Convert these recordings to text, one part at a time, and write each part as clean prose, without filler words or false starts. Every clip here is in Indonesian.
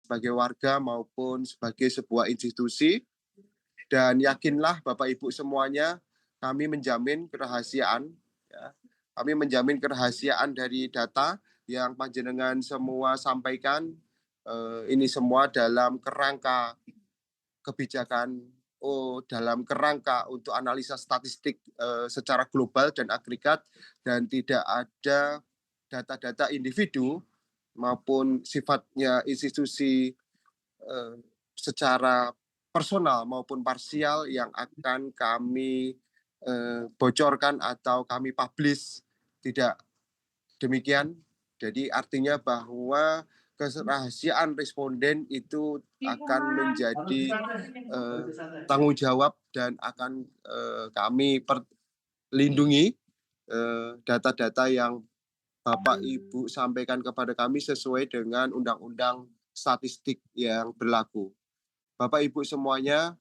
sebagai warga maupun sebagai sebuah institusi. Dan yakinlah Bapak Ibu semuanya, kami menjamin kerahasiaan, ya. Kami menjamin kerahasiaan dari data yang panjenengan semua sampaikan. Ini semua dalam kerangka kebijakan, dalam kerangka untuk analisa statistik secara global dan agregat, dan tidak ada data-data individu maupun sifatnya institusi secara personal maupun parsial yang akan kami bocorkan atau kami publish. Tidak demikian. Jadi artinya bahwa kerahasiaan responden itu akan menjadi tanggung jawab dan akan kami lindungi data-data yang Bapak Ibu sampaikan kepada kami sesuai dengan undang-undang statistik yang berlaku. Bapak Ibu semuanya,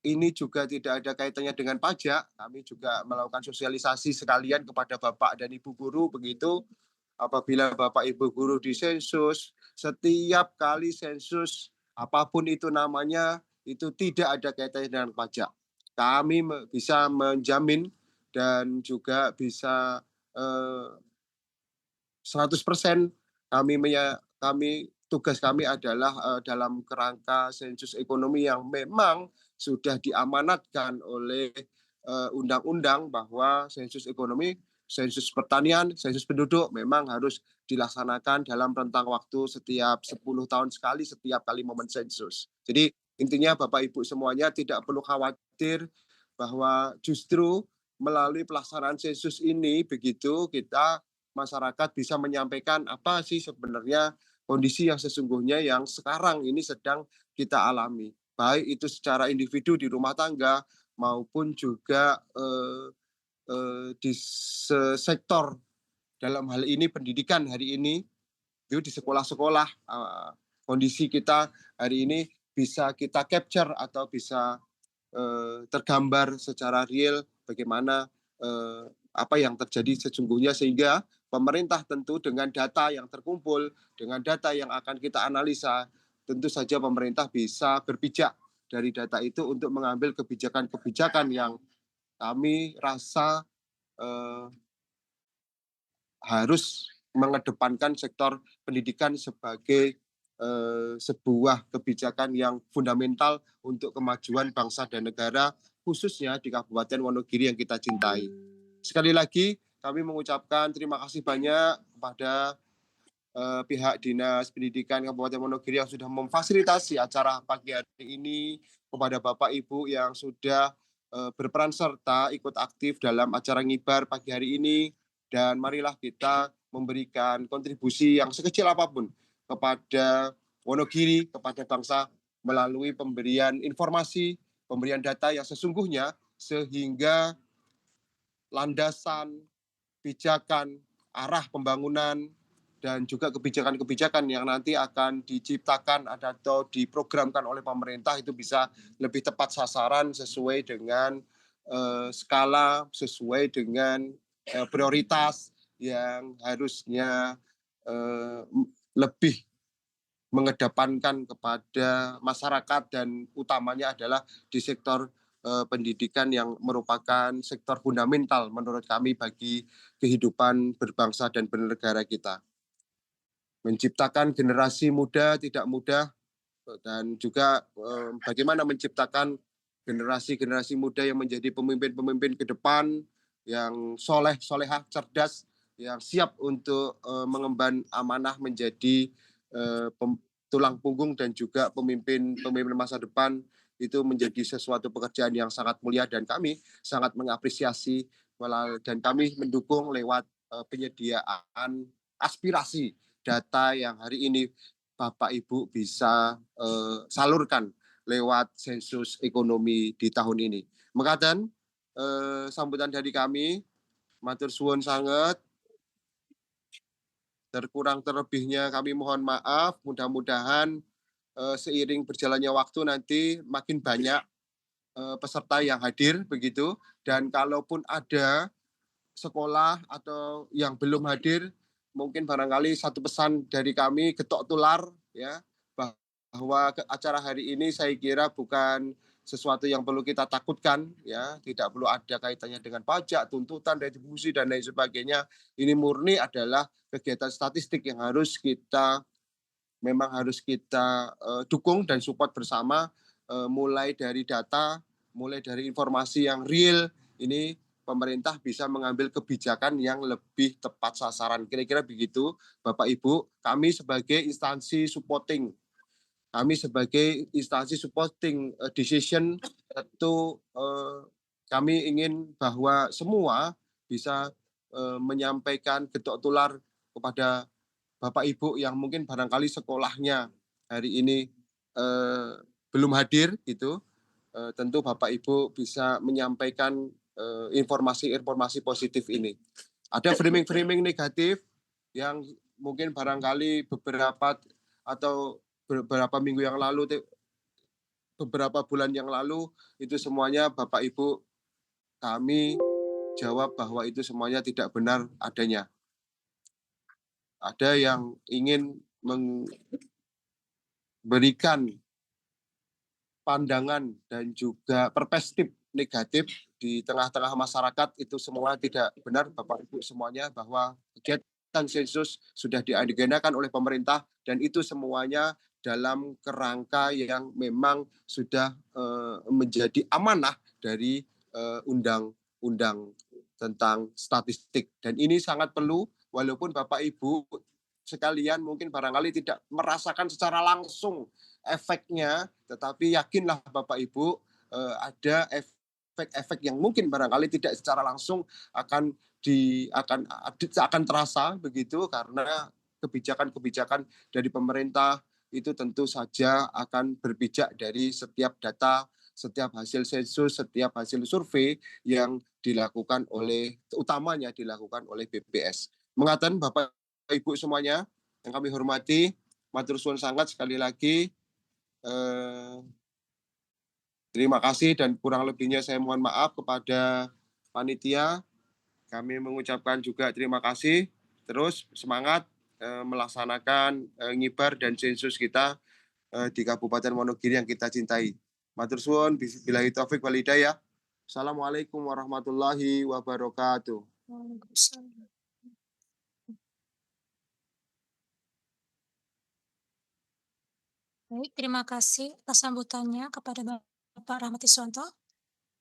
ini juga tidak ada kaitannya dengan pajak. Kami juga melakukan sosialisasi sekalian kepada Bapak dan Ibu guru, begitu apabila Bapak Ibu guru di sensus, setiap kali sensus, apapun itu namanya, itu tidak ada kaitannya dengan pajak. Kami bisa menjamin dan juga bisa 100% tugas kami adalah dalam kerangka sensus ekonomi yang memang sudah diamanatkan oleh undang-undang bahwa sensus ekonomi, sensus pertanian, sensus penduduk memang harus dilaksanakan dalam rentang waktu setiap 10 tahun sekali, setiap kali momen sensus. Jadi intinya Bapak Ibu semuanya tidak perlu khawatir bahwa justru melalui pelaksanaan sensus ini begitu kita masyarakat bisa menyampaikan apa sih sebenarnya kondisi yang sesungguhnya yang sekarang ini sedang kita alami. Baik itu secara individu di rumah tangga maupun juga di sektor dalam hal ini pendidikan hari ini itu di sekolah-sekolah kondisi kita hari ini bisa kita capture atau bisa tergambar secara real bagaimana apa yang terjadi sesungguhnya, sehingga pemerintah tentu dengan data yang terkumpul, dengan data yang akan kita analisa, tentu saja pemerintah bisa berpijak dari data itu untuk mengambil kebijakan-kebijakan yang kami rasa harus mengedepankan sektor pendidikan sebagai sebuah kebijakan yang fundamental untuk kemajuan bangsa dan negara, khususnya di Kabupaten Wonogiri yang kita cintai. Sekali lagi kami mengucapkan terima kasih banyak kepada pihak Dinas Pendidikan Kabupaten Wonogiri yang sudah memfasilitasi acara pagi hari ini, kepada Bapak Ibu yang sudah berperan serta ikut aktif dalam acara ngibar pagi hari ini, dan marilah kita memberikan kontribusi yang sekecil apapun kepada Wonogiri, kepada bangsa melalui pemberian informasi, pemberian data yang sesungguhnya, sehingga landasan, pijakan, arah pembangunan, dan juga kebijakan-kebijakan yang nanti akan diciptakan atau diprogramkan oleh pemerintah itu bisa lebih tepat sasaran sesuai dengan skala, sesuai dengan prioritas yang harusnya lebih mengedepankan kepada masyarakat, dan utamanya adalah di sektor pendidikan yang merupakan sektor fundamental menurut kami bagi kehidupan berbangsa dan bernegara kita. Menciptakan generasi muda tidak mudah, dan juga bagaimana menciptakan generasi-generasi muda yang menjadi pemimpin-pemimpin ke depan yang solehah, cerdas, yang siap untuk mengemban amanah menjadi tulang punggung dan juga pemimpin masa depan. Itu menjadi sesuatu pekerjaan yang sangat mulia, dan kami sangat mengapresiasi dan kami mendukung lewat penyediaan aspirasi data yang hari ini Bapak Ibu bisa salurkan lewat sensus ekonomi di tahun ini. Mekaten sambutan dari kami, matur suwun sangat. Terkurang terlebihnya kami mohon maaf. Mudah-mudahan seiring berjalannya waktu nanti makin banyak peserta yang hadir begitu. Dan kalaupun ada sekolah atau yang belum hadir, mungkin barangkali satu pesan dari kami, getok tular ya, bahwa acara hari ini saya kira bukan sesuatu yang perlu kita takutkan ya, tidak perlu ada kaitannya dengan pajak, tuntutan, retribusi dan lain sebagainya. Ini murni adalah kegiatan statistik yang harus kita dukung dan support bersama, mulai dari data, mulai dari informasi yang real, ini pemerintah bisa mengambil kebijakan yang lebih tepat sasaran. Kira-kira begitu, Bapak Ibu. Kami sebagai instansi supporting decision tentu kami ingin bahwa semua bisa menyampaikan getok tular kepada Bapak Ibu yang mungkin barangkali sekolahnya hari ini belum hadir gitu, tentu Bapak Ibu bisa menyampaikan informasi-informasi positif ini. Ada framing-framing negatif yang mungkin barangkali beberapa minggu yang lalu, beberapa bulan yang lalu, itu semuanya Bapak Ibu kami jawab bahwa itu semuanya tidak benar adanya. Ada yang ingin memberikan pandangan dan juga perspektif negatif di tengah-tengah masyarakat, itu semua tidak benar Bapak Ibu semuanya, bahwa kegiatan sensus sudah diagendakan oleh pemerintah dan itu semuanya dalam kerangka yang memang sudah menjadi amanah dari undang-undang tentang statistik, dan ini sangat perlu. Walaupun Bapak Ibu sekalian mungkin barangkali tidak merasakan secara langsung efeknya, tetapi yakinlah Bapak Ibu ada efek-efek yang mungkin barangkali tidak secara langsung akan akan terasa begitu, karena kebijakan-kebijakan dari pemerintah itu tentu saja akan berpijak dari setiap data, setiap hasil sensus, setiap hasil survei yang utamanya dilakukan oleh BPS. Mengatakan Bapak Ibu semuanya yang kami hormati, matur suwun sangat sekali lagi. Terima kasih dan kurang lebihnya saya mohon maaf kepada panitia. Kami mengucapkan juga terima kasih. Terus semangat melaksanakan ngibar dan sensus kita di Kabupaten Wonogiri yang kita cintai. Matur suwun, billahi taufik wal hidayah. Assalamualaikum warahmatullahi wabarakatuh. Baik, terima kasih atas sambutannya kepada Bapak Rahmat Iswanto.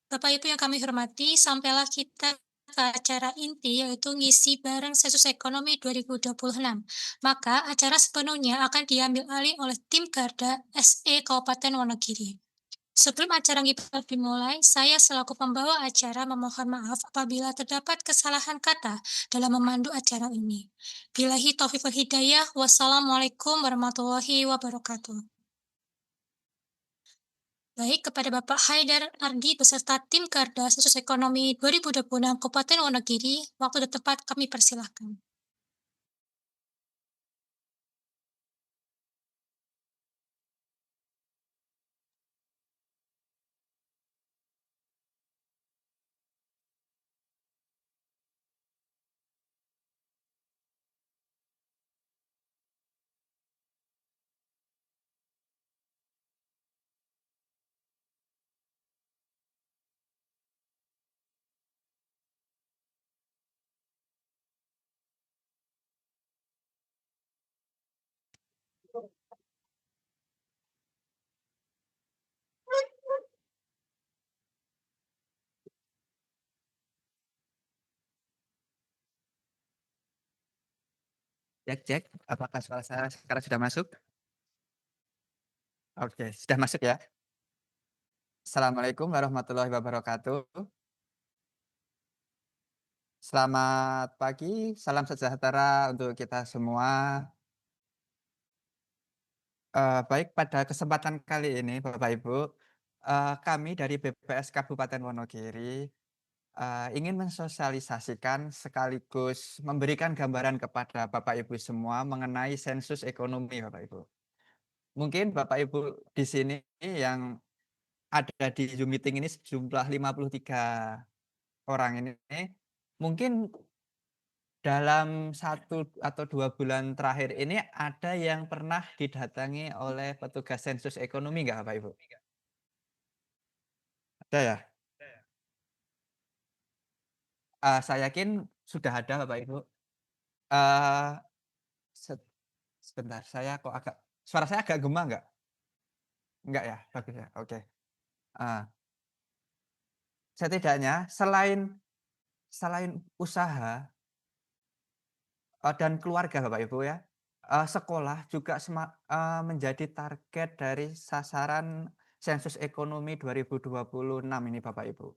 Bapak Ibu yang kami hormati, sampailah kita ke acara inti, yaitu ngisi bareng sensus ekonomi 2026. Maka acara sepenuhnya akan diambil alih oleh tim Garda SE Kabupaten Wonogiri. Sebelum acara ngibar dimulai, saya selaku pembawa acara memohon maaf apabila terdapat kesalahan kata dalam memandu acara ini. Billahi taufiq wal hidayah. Wassalamualaikum warahmatullahi wabarakatuh. Baik, kepada Bapak Haidar Ardi beserta tim Garda Sensus Ekonomi 2026 Kabupaten Wonogiri, waktu dan tempat kami persilahkan. Cek, apakah suara saya sekarang sudah masuk? Oke, sudah masuk ya. Assalamualaikum warahmatullahi wabarakatuh. Selamat pagi, salam sejahtera untuk kita semua. Baik, pada kesempatan kali ini Bapak Ibu, kami dari BPS Kabupaten Wonogiri ingin mensosialisasikan sekaligus memberikan gambaran kepada Bapak Ibu semua mengenai sensus ekonomi Bapak Ibu. Mungkin Bapak Ibu di sini yang ada di Zoom meeting ini sejumlah 53 orang ini, mungkin dalam 1 atau 2 bulan terakhir ini ada yang pernah didatangi oleh petugas sensus ekonomi nggak Bapak Ibu? Ada ya? Saya yakin sudah ada Bapak Ibu. Eee, set Sebentar suara saya agak gema nggak? Enggak ya? Bagus ya? Oke. Eee, Setidaknya selain selain usaha, dan keluarga Bapak Ibu ya, sekolah juga menjadi target dari sasaran sensus ekonomi 2026 ini Bapak Ibu.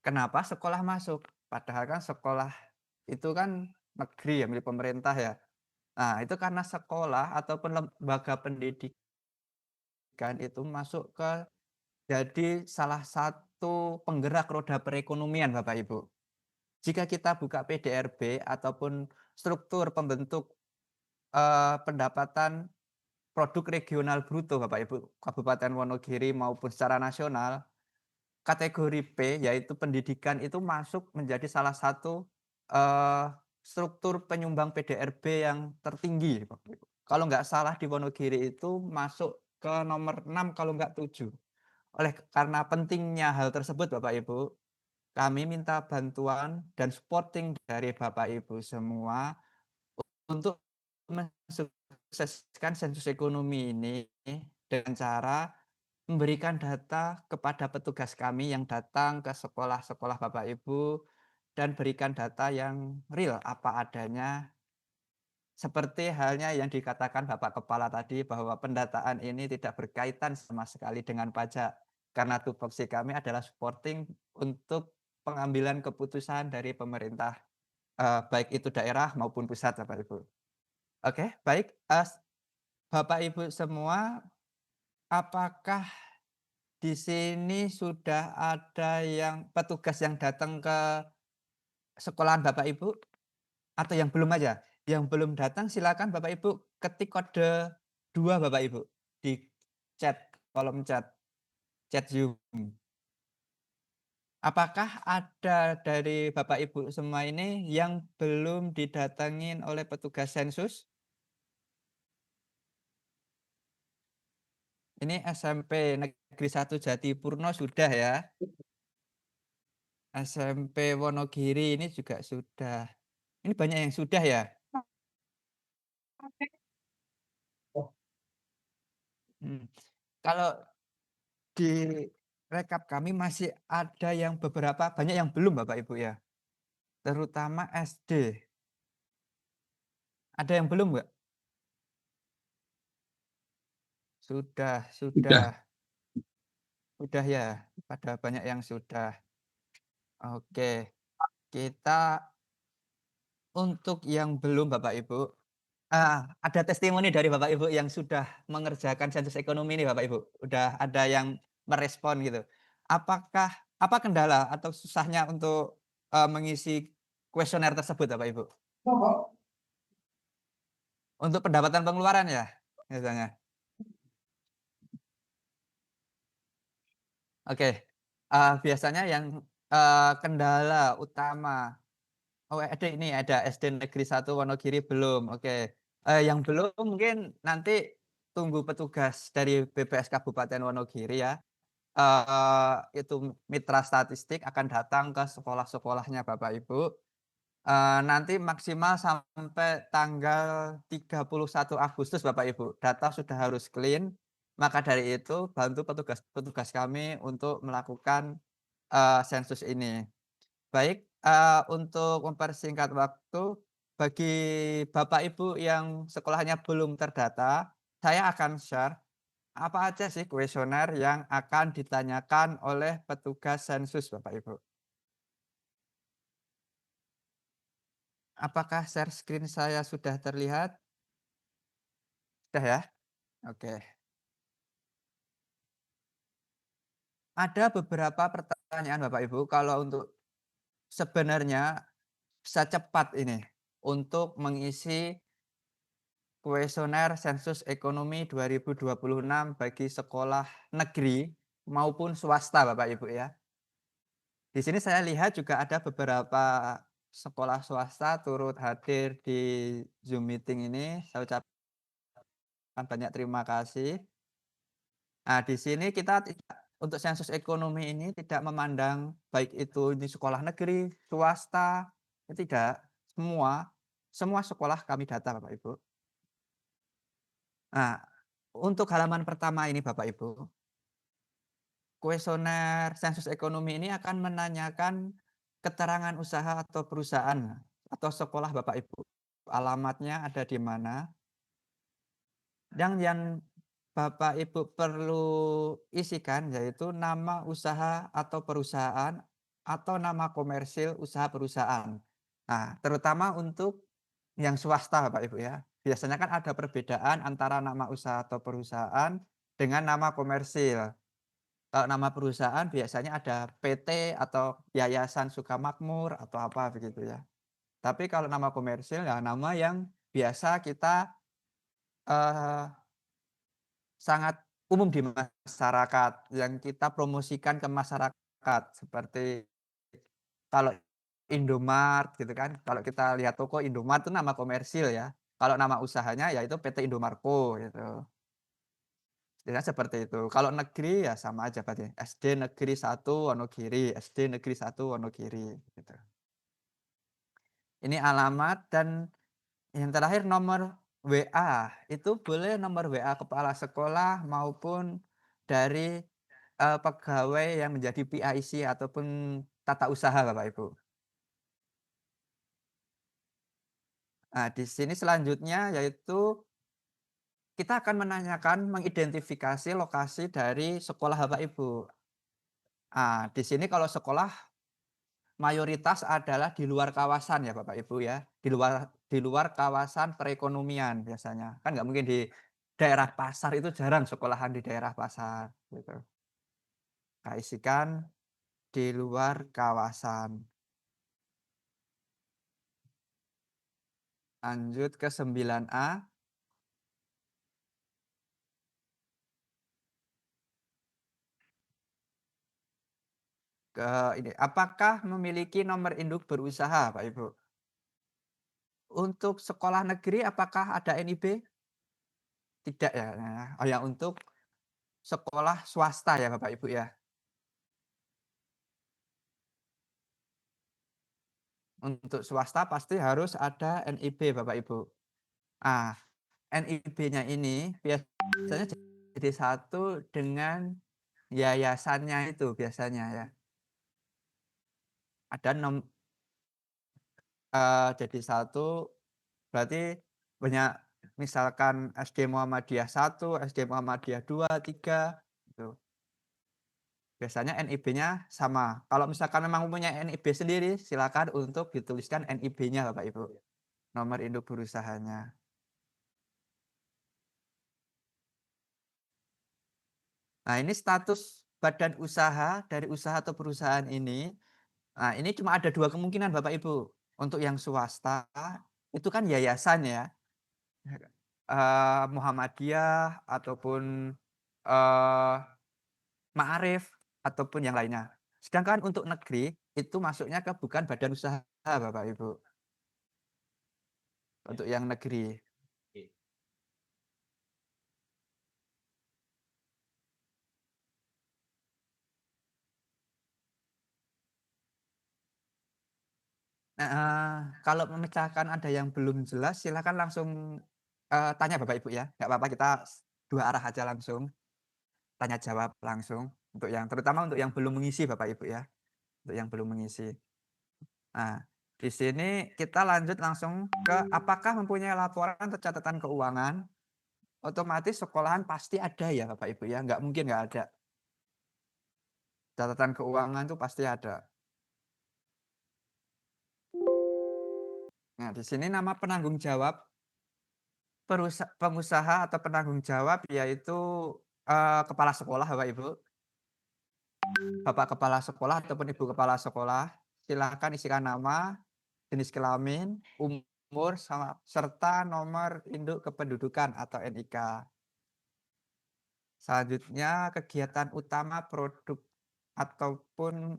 Kenapa sekolah masuk? Padahal kan sekolah itu kan negeri ya, milik pemerintah ya. Nah, itu karena sekolah ataupun lembaga pendidikan itu masuk ke jadi salah satu penggerak roda perekonomian Bapak Ibu. Jika kita buka PDRB ataupun struktur pembentuk, pendapatan produk regional bruto Bapak Ibu, Kabupaten Wonogiri maupun secara nasional, kategori P yaitu pendidikan itu masuk menjadi salah satu, struktur penyumbang PDRB yang tertinggi Bapak Ibu. Kalau nggak salah di Wonogiri itu masuk ke nomor 6 kalau nggak 7. Karena pentingnya hal tersebut Bapak Ibu, kami minta bantuan dan supporting dari Bapak Ibu semua untuk mensukseskan sensus ekonomi ini dengan cara memberikan data kepada petugas kami yang datang ke sekolah-sekolah Bapak Ibu dan berikan data yang real apa adanya seperti halnya yang dikatakan Bapak Kepala tadi bahwa pendataan ini tidak berkaitan sama sekali dengan pajak. Karena tupoksi kami adalah supporting untuk pengambilan keputusan dari pemerintah, baik itu daerah maupun pusat Bapak Ibu. Oke, baik, Bapak Ibu semua, apakah di sini sudah ada yang petugas yang datang ke sekolahan Bapak Ibu? Atau yang belum aja? Yang belum datang silakan Bapak Ibu ketik kode 2 Bapak Ibu di chat, kolom chat Zoom. Apakah ada dari Bapak Ibu semua ini yang belum didatengin oleh petugas sensus? Ini SMP Negeri 1 Jatipurno sudah ya. SMP Wonogiri ini juga sudah. Ini banyak yang sudah ya? Hmm. Kalau di rekap kami masih ada yang banyak yang belum Bapak Ibu ya, terutama SD. Ada yang belum nggak? Sudah Sudah. sudah ya, pada banyak yang sudah. Oke, kita untuk yang belum Bapak Ibu, ada testimoni dari Bapak Ibu yang sudah mengerjakan sensus ekonomi ini Bapak Ibu, udah ada yang merespon gitu. Apa kendala atau susahnya untuk, mengisi kuesioner tersebut Bapak Ibu? Untuk pendapatan pengeluaran ya, biasanya? Oke, biasanya yang, kendala utama ada SD Negeri 1 Wonogiri belum, oke. Yang belum mungkin nanti tunggu petugas dari BPS Kabupaten Wonogiri ya, itu mitra statistik akan datang ke sekolah-sekolahnya Bapak Ibu. Nanti maksimal sampai tanggal 31 Agustus Bapak Ibu, data sudah harus clean, maka dari itu bantu petugas-petugas kami untuk melakukan, sensus ini. Baik, untuk mempersingkat waktu, bagi Bapak Ibu yang sekolahnya belum terdata, saya akan share apa aja sih kuesioner yang akan ditanyakan oleh petugas sensus Bapak Ibu. Apakah share screen saya sudah terlihat? Sudah ya? Oke. Ada beberapa pertanyaan Bapak Ibu, kalau untuk sebenarnya bisa cepat ini untuk mengisi kuesioner sensus ekonomi 2026 bagi sekolah negeri maupun swasta Bapak Ibu ya. Di sini saya lihat juga ada beberapa sekolah swasta turut hadir di Zoom meeting ini. Saya ucapkan banyak terima kasih. Nah, di sini kita untuk sensus ekonomi ini tidak memandang baik itu di sekolah negeri, swasta, tidak, semua sekolah kami data Bapak Ibu. Nah, untuk halaman pertama ini Bapak Ibu, kuesioner sensus ekonomi ini akan menanyakan keterangan usaha atau perusahaan atau sekolah Bapak Ibu. Alamatnya ada di mana, dan yang Bapak Ibu perlu isikan yaitu nama usaha atau perusahaan atau nama komersil usaha perusahaan. Nah, terutama untuk yang swasta Bapak Ibu ya. Biasanya kan ada perbedaan antara nama usaha atau perusahaan dengan nama komersil. Kalau nama perusahaan biasanya ada PT atau Yayasan Sukamakmur atau apa begitu ya. Tapi kalau nama komersil ya nama yang biasa kita eh, sangat umum di masyarakat, yang kita promosikan ke masyarakat, seperti kalau Indomart gitu kan, kalau kita lihat toko Indomart itu nama komersil ya, kalau nama usahanya yaitu PT Indomarko gitu. Istilahnya seperti itu. Kalau negeri ya sama aja berarti, SD Negeri 1 Wonogiri, SD Negeri 1 Wonogiri gitu. Ini alamat, dan yang terakhir nomor WA, itu boleh nomor WA kepala sekolah maupun dari, pegawai yang menjadi PIC ataupun tata usaha Bapak Ibu. Nah, di sini selanjutnya yaitu kita akan menanyakan mengidentifikasi lokasi dari sekolah Bapak Ibu. Di sini kalau sekolah mayoritas adalah di luar kawasan ya Bapak Ibu ya, di luar kawasan perekonomian biasanya. Kan nggak mungkin di daerah pasar, itu jarang sekolahan di daerah pasar gitu. Nah, isikan di luar kawasan. Lanjut ke 9A. Ini, apakah memiliki nomor induk berusaha Pak Ibu? Untuk sekolah negeri apakah ada NIB? Tidak ya. Nah, oh ya, untuk sekolah swasta ya Bapak Ibu ya. Untuk swasta pasti harus ada NIB Bapak Ibu. NIB-nya ini biasanya jadi satu dengan yayasannya itu biasanya ya. Ada jadi satu berarti banyak, misalkan SD Muhammadiyah 1, SD Muhammadiyah 2, 3 gitu. Biasanya NIB-nya sama. Kalau misalkan memang punya NIB sendiri, silakan untuk dituliskan NIB-nya Bapak Ibu. Nomor induk berusahanya. Nah, ini status badan usaha dari usaha atau perusahaan ini. Nah, ini cuma ada 2 kemungkinan Bapak Ibu. Untuk yang swasta itu kan yayasan ya, Muhammadiyah ataupun, eee, Ma'arif ataupun yang lainnya. Sedangkan untuk negeri itu masuknya ke bukan badan usaha Bapak Ibu, untuk yang negeri. Kalau memecahkan ada yang belum jelas silakan langsung, tanya Bapak Ibu ya, nggak apa-apa, kita 2 arah aja langsung, tanya jawab langsung, untuk yang terutama untuk yang belum mengisi Bapak Ibu ya, untuk yang belum mengisi. Nah, di sini kita lanjut langsung ke apakah mempunyai laporan atau catatan keuangan. Otomatis sekolahan pasti ada ya Bapak Ibu ya, nggak mungkin nggak ada. Catatan keuangan itu pasti ada. Nah, di sini nama penanggung jawab pengusaha atau penanggung jawab yaitu, kepala sekolah Bapak Ibu. Bapak kepala sekolah ataupun ibu kepala sekolah, silakan isikan nama, jenis kelamin, umur, serta nomor induk kependudukan atau NIK. Selanjutnya kegiatan utama produk ataupun,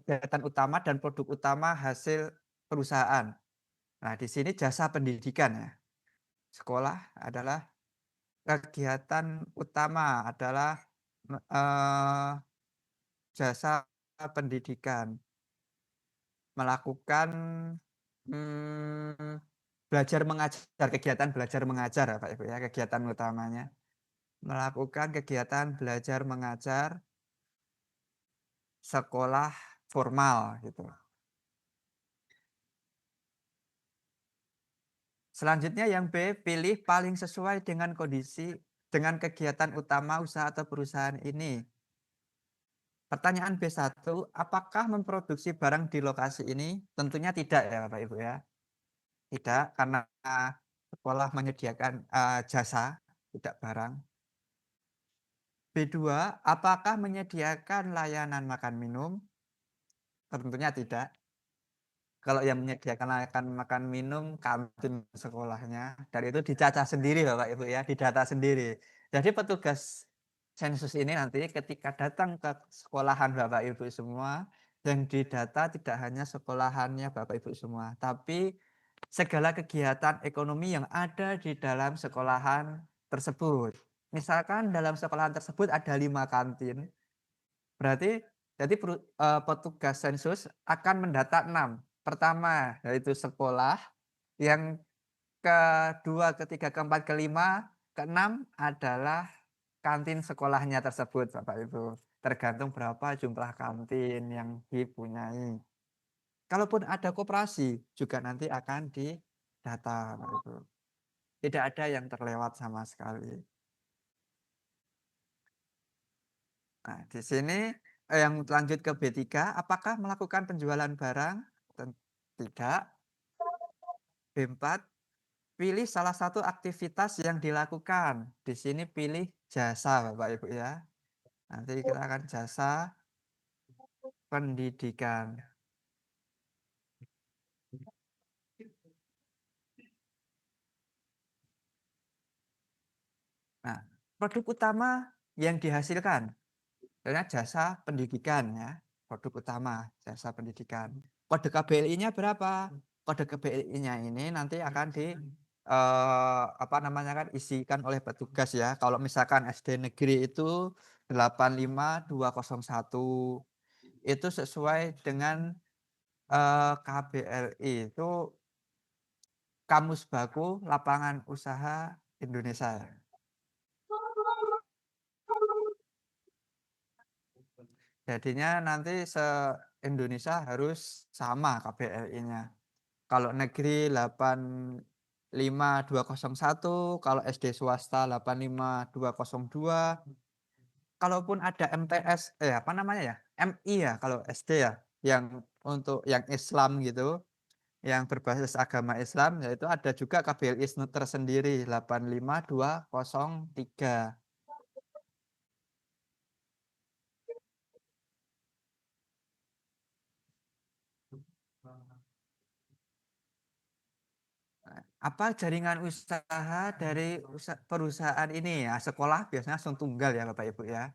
kegiatan utama dan produk utama hasil perusahaan. Nah, di sini jasa pendidikan ya. Sekolah adalah kegiatan utama adalah jasa pendidikan, melakukan, mmm, belajar mengajar, kegiatan belajar mengajar ya, Pak, Ibu, ya, kegiatan utamanya. Melakukan kegiatan belajar mengajar sekolah formal gitu. Selanjutnya yang B, pilih paling sesuai dengan kondisi dengan kegiatan utama usaha atau perusahaan ini. Pertanyaan B1, apakah memproduksi barang di lokasi ini? Tentunya tidak ya Bapak Ibu ya. Tidak, karena sekolah menyediakan, jasa, tidak barang. B2, apakah menyediakan layanan makan minum? Tentunya tidak. Kalau yang menyediakan layanan makan minum kantin sekolahnya, dan itu dicacah sendiri Bapak Ibu ya, didata sendiri. Jadi petugas sensus ini nanti ketika datang ke sekolahan Bapak Ibu semua, yang didata tidak hanya sekolahannya Bapak Ibu semua, tapi segala kegiatan ekonomi yang ada di dalam sekolahan tersebut. Misalkan dalam sekolahan tersebut ada 5 kantin, berarti jadi petugas sensus akan mendata 6. Pertama yaitu sekolah, yang kedua, ketiga, keempat, kelima, keenam adalah kantin sekolahnya tersebut Bapak Ibu. Tergantung berapa jumlah kantin yang dipunyai. Kalaupun ada koperasi juga nanti akan didata Bapak Ibu. Tidak ada yang terlewat sama sekali. Nah, di sini yang lanjut ke B3, apakah melakukan penjualan barang? Tidak. B4, pilih salah satu aktivitas yang dilakukan. Di sini pilih jasa Bapak Ibu ya. Nanti kita akan jasa pendidikan. Nah, produk utama yang dihasilkan adalah jasa pendidikan ya. Produk utama jasa pendidikan. Kode KBLI-nya berapa? Kode KBLI-nya ini nanti akan apa namanya kan isikan oleh petugas ya. Kalau misalkan SD negeri itu 85201 itu sesuai dengan KBLI itu Kamus Baku Lapangan Usaha Indonesia. Jadinya nanti se-Indonesia harus sama KBLI-nya. Kalau negeri 85201, kalau SD swasta 85202. Kalaupun ada MTS, apa namanya ya? MI ya kalau SD ya, yang untuk yang Islam gitu, yang berbasis agama Islam, yaitu ada juga KBLI tersendiri 85203. Apa jaringan usaha dari perusahaan ini ya? Sekolah biasanya langsung tunggal ya Bapak Ibu ya.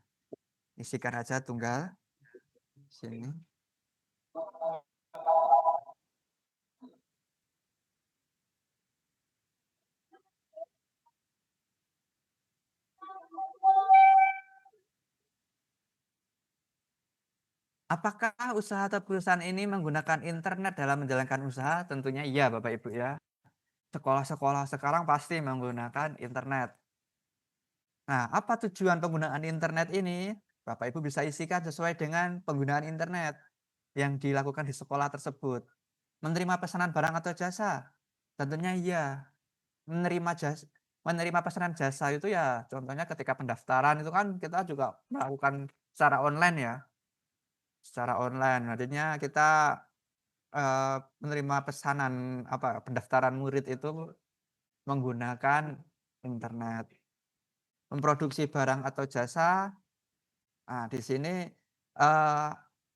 Isikan aja tunggal. Sini. Apakah usaha atau perusahaan ini menggunakan internet dalam menjalankan usaha? Tentunya iya Bapak Ibu ya. Sekolah-sekolah sekarang pasti menggunakan internet. Nah, apa tujuan penggunaan internet ini? Bapak Ibu bisa isikan sesuai dengan penggunaan internet yang dilakukan di sekolah tersebut. Menerima pesanan barang atau jasa? Tentunya iya. Menerima pesanan jasa itu ya contohnya ketika pendaftaran itu kan kita juga melakukan secara online ya. Secara online. Artinya kita menerima pesanan pendaftaran murid itu menggunakan internet. Memproduksi barang atau jasa, nah di sini,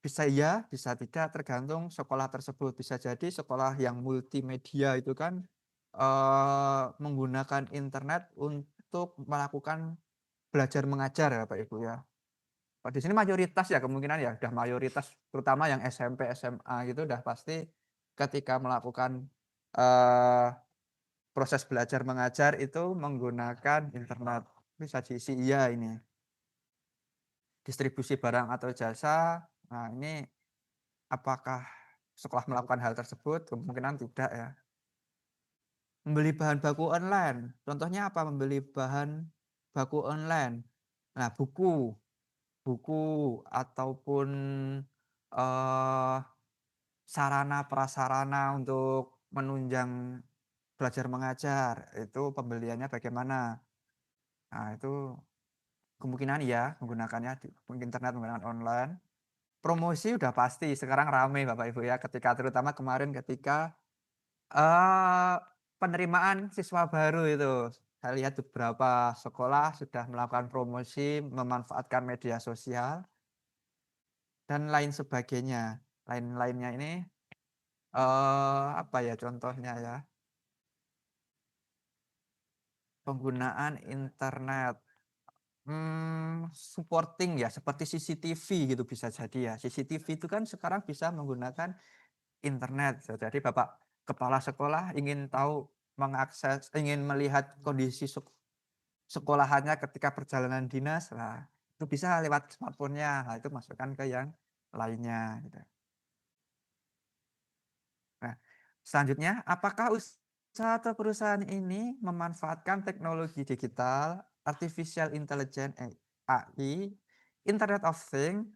bisa iya, bisa tidak, tergantung sekolah tersebut. Bisa jadi sekolah yang multimedia itu kan, menggunakan internet untuk melakukan belajar mengajar ya Bapak Ibu ya. Oh, di sini mayoritas ya kemungkinan ya, udah mayoritas terutama yang SMP, SMA gitu udah pasti ketika melakukan, eee, proses belajar mengajar itu menggunakan internet. Bisa diisi iya ini. Distribusi barang atau jasa, nah ini apakah sekolah melakukan hal tersebut? Kemungkinan tidak ya. Membeli bahan baku online, contohnya apa membeli bahan baku online? Nah buku buku ataupun, eee, sarana prasarana untuk menunjang belajar mengajar, itu pembeliannya bagaimana? Nah itu kemungkinan iya menggunakannya di internet, menggunakan online. Promosi udah pasti sekarang rame Bapak Ibu ya, ketika terutama kemarin ketika, eee, penerimaan siswa baru itu. Saya lihat beberapa sekolah sudah melakukan promosi, memanfaatkan media sosial, dan lain sebagainya. Lain-lainnya ini, apa ya contohnya ya, penggunaan internet, supporting ya, seperti CCTV gitu bisa jadi ya. CCTV itu kan sekarang bisa menggunakan internet. Jadi Bapak kepala sekolah ingin tahu, ingin melihat kondisi sekolahannya ketika perjalanan dinas, nah itu bisa lewat smartphone-nya. Nah, itu masukkan ke yang lainnya gitu. Nah, selanjutnya apakah usaha atau perusahaan ini memanfaatkan teknologi digital, artificial intelligence AI, Internet of Things,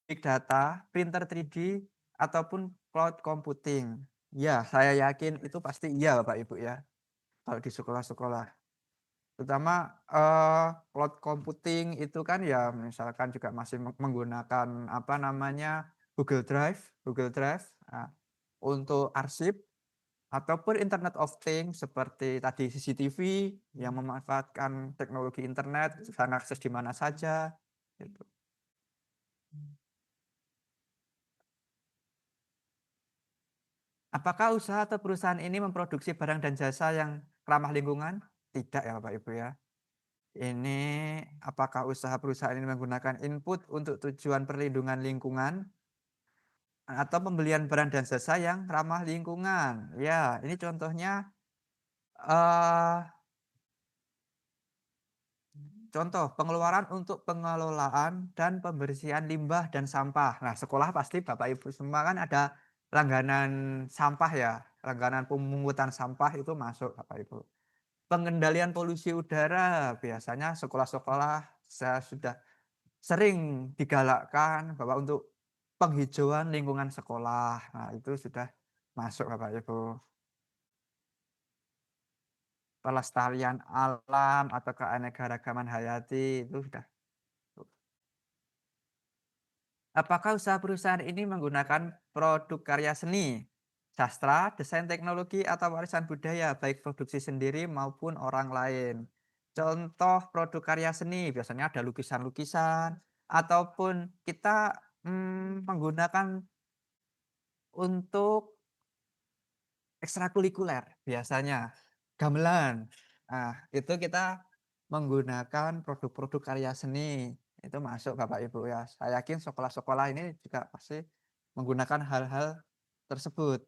big data, printer 3D, ataupun cloud computing? Ya, saya yakin itu pasti iya Bapak Ibu ya, kalau di sekolah-sekolah. Terutama, cloud computing itu kan ya misalkan juga masih menggunakan apa namanya, Google Drive, nah, untuk arsip ataupun Internet of Things seperti tadi CCTV yang memanfaatkan teknologi internet, bisa mengakses di mana saja, gitu. Apakah usaha atau perusahaan ini memproduksi barang dan jasa yang ramah lingkungan? Tidak ya Bapak Ibu ya. Ini apakah usaha perusahaan ini menggunakan input untuk tujuan perlindungan lingkungan atau pembelian barang dan jasa yang ramah lingkungan? Ya, ini contohnya, eh, contoh pengeluaran untuk pengelolaan dan pembersihan limbah dan sampah. Nah, sekolah pasti Bapak Ibu semua kan ada langganan sampah ya, langganan pemungutan sampah itu masuk Bapak Ibu. Pengendalian polusi udara, biasanya sekolah-sekolah saya sudah sering digalakkan bahwa untuk penghijauan lingkungan sekolah. Nah, itu sudah masuk Bapak Ibu. Pelestarian alam atau keanekaragaman hayati itu sudah. Apakah usaha perusahaan ini menggunakan produk karya seni, sastra, desain teknologi, atau warisan budaya, baik produksi sendiri maupun orang lain? Contoh produk karya seni, biasanya ada lukisan-lukisan, ataupun kita menggunakan untuk ekstrakurikuler, biasanya gamelan. Nah, itu kita menggunakan produk-produk karya seni, itu masuk Bapak Ibu ya. Saya yakin sekolah-sekolah ini juga pasti menggunakan hal-hal tersebut.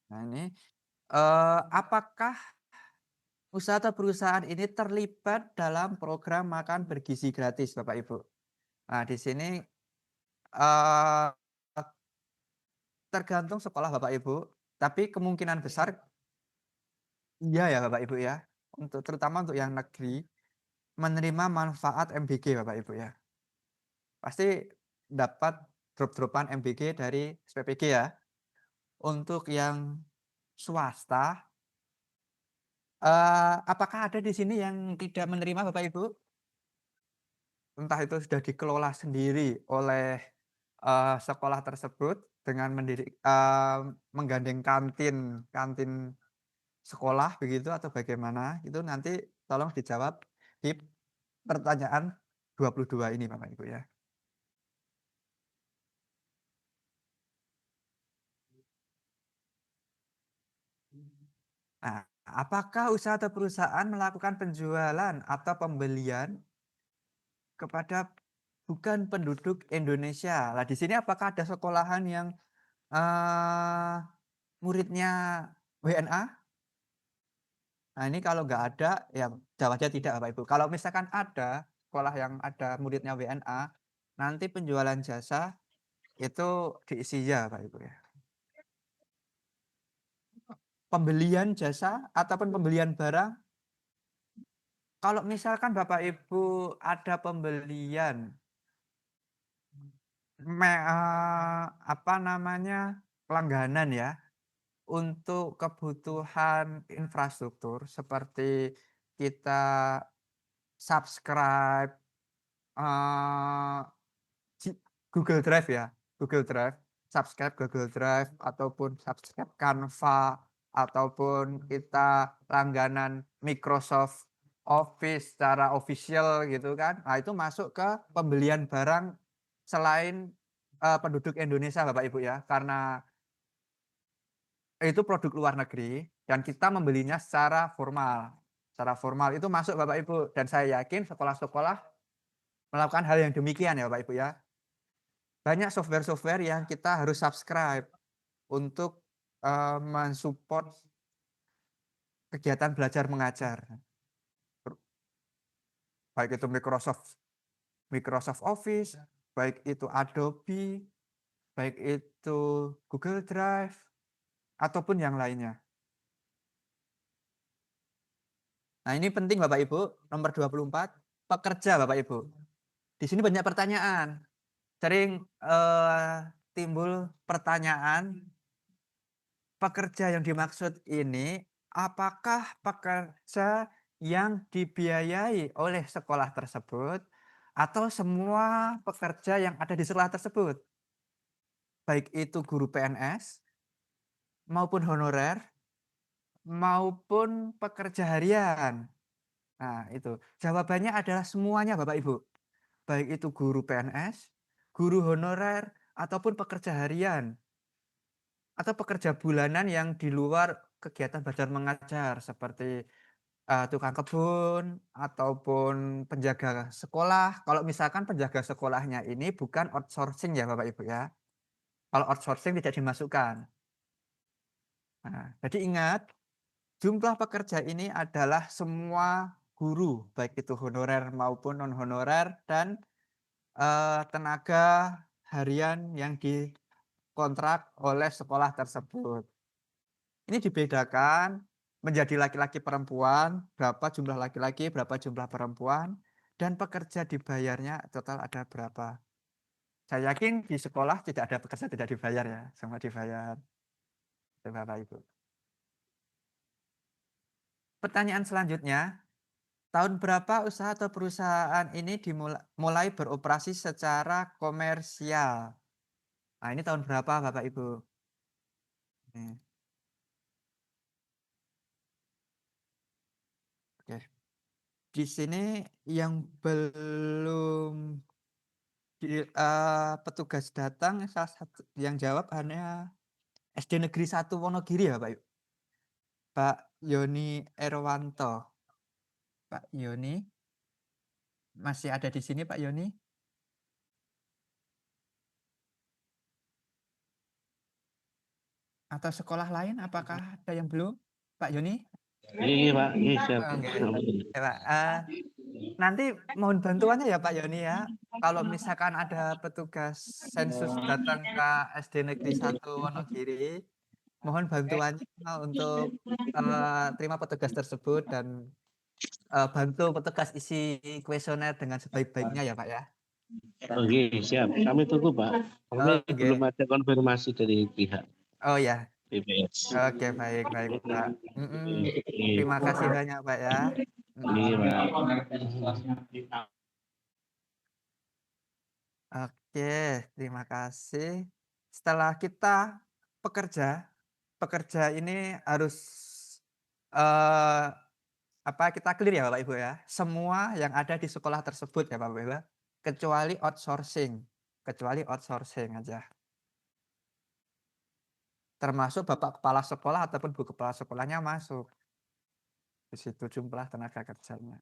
Nah ini, apakah usaha atau perusahaan ini terlibat dalam program makan bergizi gratis Bapak Ibu? Nah di sini, eee, tergantung sekolah Bapak Ibu, tapi kemungkinan besar iya ya Bapak Ibu ya, untuk terutama untuk yang negeri, menerima manfaat MBG Bapak Ibu ya. Pasti dapat drop-dropan MBG dari SPPG ya. Untuk yang swasta, apakah ada di sini yang tidak menerima Bapak Ibu? Entah itu sudah dikelola sendiri oleh, sekolah tersebut dengan menggandeng kantin kantin sekolah begitu atau bagaimana? Itu nanti tolong dijawab di pertanyaan 22 ini Bapak Ibu ya. Nah, apakah usaha atau perusahaan melakukan penjualan atau pembelian kepada bukan penduduk Indonesia. Lah di sini apakah ada sekolahan yang muridnya WNA? Nah ini kalau nggak ada, ya jawabnya tidak Bapak Ibu. Kalau misalkan ada sekolah yang ada muridnya WNA, nanti penjualan jasa itu diisi ya Bapak Ibu ya. Pembelian jasa ataupun pembelian barang, kalau misalkan Bapak Ibu ada pembelian langganan ya, untuk kebutuhan infrastruktur seperti kita subscribe Google Drive ya, Google Drive, subscribe Google Drive ataupun subscribe Canva ataupun kita langganan Microsoft Office secara official gitu kan. Nah, itu masuk ke pembelian barang selain penduduk Indonesia Bapak Ibu ya, karena itu produk luar negeri dan kita membelinya secara formal. Secara formal itu masuk Bapak Ibu, dan saya yakin sekolah-sekolah melakukan hal yang demikian ya Bapak Ibu ya. Banyak software-software yang kita harus subscribe untuk mensupport kegiatan belajar mengajar. Baik itu Microsoft Office, baik itu Adobe, baik itu Google Drive, ataupun yang lainnya. Nah ini penting Bapak Ibu, nomor 24, pekerja Bapak Ibu. Di sini banyak pertanyaan. Sering timbul pertanyaan, pekerja yang dimaksud ini apakah pekerja yang dibiayai oleh sekolah tersebut atau semua pekerja yang ada di sekolah tersebut, baik itu guru PNS maupun honorer maupun pekerja harian. Nah itu jawabannya adalah semuanya Bapak Ibu, baik itu guru PNS, guru honorer ataupun pekerja harian atau pekerja bulanan yang di luar kegiatan belajar mengajar seperti tukang kebun ataupun penjaga sekolah. Kalau misalkan penjaga sekolahnya ini bukan outsourcing ya Bapak Ibu ya. Kalau outsourcing tidak dimasukkan. Nah, jadi ingat, jumlah pekerja ini adalah semua guru, baik itu honorer maupun non honorer dan tenaga harian yang dikontrak oleh sekolah tersebut. Ini dibedakan menjadi laki-laki perempuan, berapa jumlah laki-laki, berapa jumlah perempuan, dan pekerja dibayarnya total ada berapa. Saya yakin di sekolah tidak ada pekerja tidak dibayar ya, semua dibayar. Itu Bapak Ibu. Pertanyaan selanjutnya, tahun berapa usaha atau perusahaan ini mulai beroperasi secara komersial? Nah, ini tahun berapa Bapak Ibu? Nih. Oke. Di sini yang belum petugas datang, salah satu yang jawab hanya SD Negeri 1 Wonogiri ya Pak Yoni Erwanto. Pak Yoni, masih ada di sini Pak Yoni? Atau sekolah lain apakah ada yang belum Pak Yoni? Iya Pak, iya siap. Ya, Pak. Nanti mohon bantuannya ya Pak Yoni ya. Kalau misalkan ada petugas sensus datang ke SD Negeri 1 Wonogiri, mohon bantuannya untuk terima petugas tersebut dan bantu petugas isi kuesioner dengan sebaik-baiknya ya Pak ya. Oke, siap. Kami tunggu Pak. Kami belum ada konfirmasi dari pihak Oh ya. BPS. Oke, baik Pak. Terima kasih banyak Pak ya. Iya Pak. Oke, terima kasih. Setelah kita pekerja ini harus kita clear ya Bapak Ibu ya. Semua yang ada di sekolah tersebut ya Bapak Ibu, kecuali outsourcing aja. Termasuk Bapak Kepala Sekolah ataupun Bu Kepala Sekolahnya masuk. Di situ jumlah tenaga kerjanya.